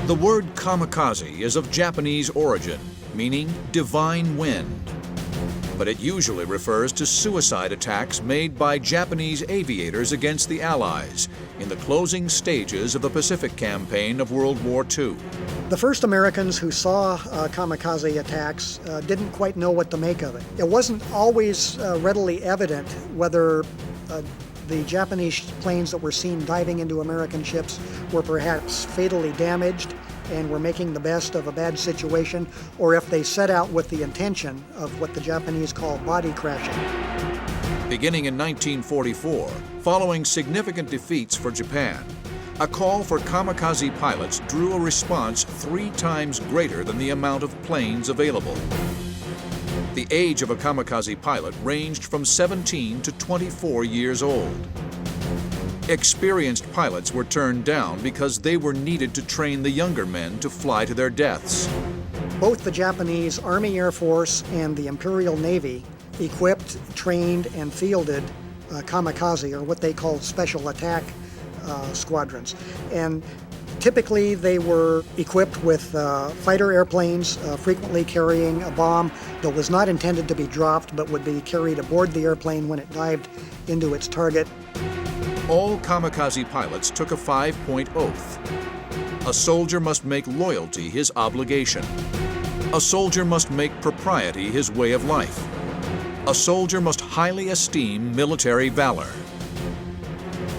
The word kamikaze is of Japanese origin, meaning divine wind. But it usually refers to suicide attacks made by Japanese aviators against the Allies in the closing stages of the Pacific Campaign of World War II. The first Americans who saw kamikaze attacks didn't quite know what to make of it. It wasn't always readily evident whether the Japanese planes that were seen diving into American ships were perhaps fatally damaged and were making the best of a bad situation, or if they set out with the intention of what the Japanese call body crashing. Beginning in 1944, following significant defeats for Japan, a call for kamikaze pilots drew a response 3 times greater than the amount of planes available. The age of a kamikaze pilot ranged from 17 to 24 years old. Experienced pilots were turned down because they were needed to train the younger men to fly to their deaths. Both the Japanese Army Air Force and the Imperial Navy equipped, trained, and fielded kamikaze, or what they called special attack squadrons. And typically they were equipped with fighter airplanes, frequently carrying a bomb that was not intended to be dropped but would be carried aboard the airplane when it dived into its target. All kamikaze pilots took a 5-point oath. A soldier must make loyalty his obligation. A soldier must make propriety his way of life. A soldier must highly esteem military valor.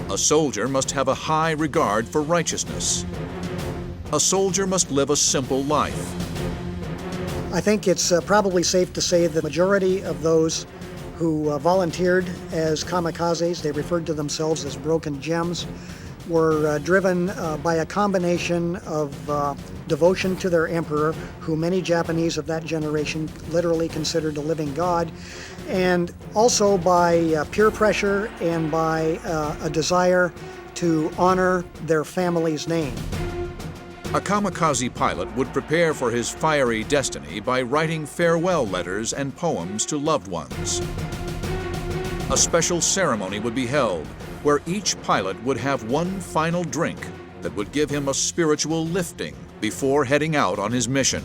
A soldier must have a high regard for righteousness. A soldier must live a simple life. I think it's probably safe to say the majority of those who volunteered as kamikazes, they referred to themselves as broken gems, were driven by a combination of devotion to their emperor, who many Japanese of that generation literally considered a living god, and also by peer pressure and by a desire to honor their family's name. A kamikaze pilot would prepare for his fiery destiny by writing farewell letters and poems to loved ones. A special ceremony would be held where each pilot would have one final drink that would give him a spiritual lifting before heading out on his mission.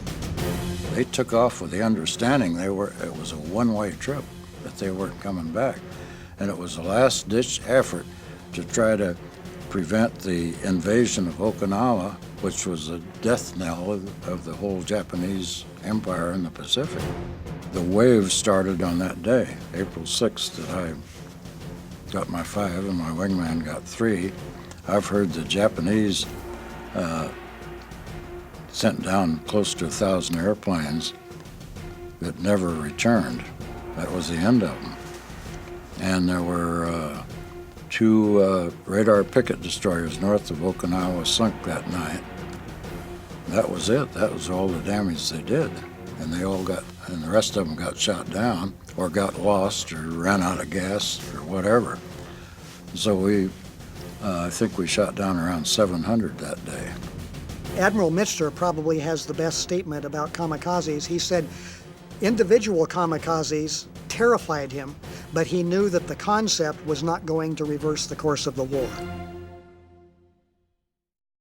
They took off with the understanding it was a one-way trip, that they weren't coming back. And it was a last-ditch effort to try to prevent the invasion of Okinawa, which was a death knell of the whole Japanese empire in the Pacific. The wave started on that day, April 6th, that I got my 5 and my wingman got 3. I've heard the Japanese sent down close to 1,000 airplanes that never returned. That was the end of them. And there were 2 radar picket destroyers north of Okinawa sunk that night. That was it. That was all the damage they did. And the rest of them got shot down or got lost or ran out of gas or whatever. So I think we shot down around 700 that day. Admiral Mitzer probably has the best statement about kamikazes. He said individual kamikazes terrified him, but he knew that the concept was not going to reverse the course of the war.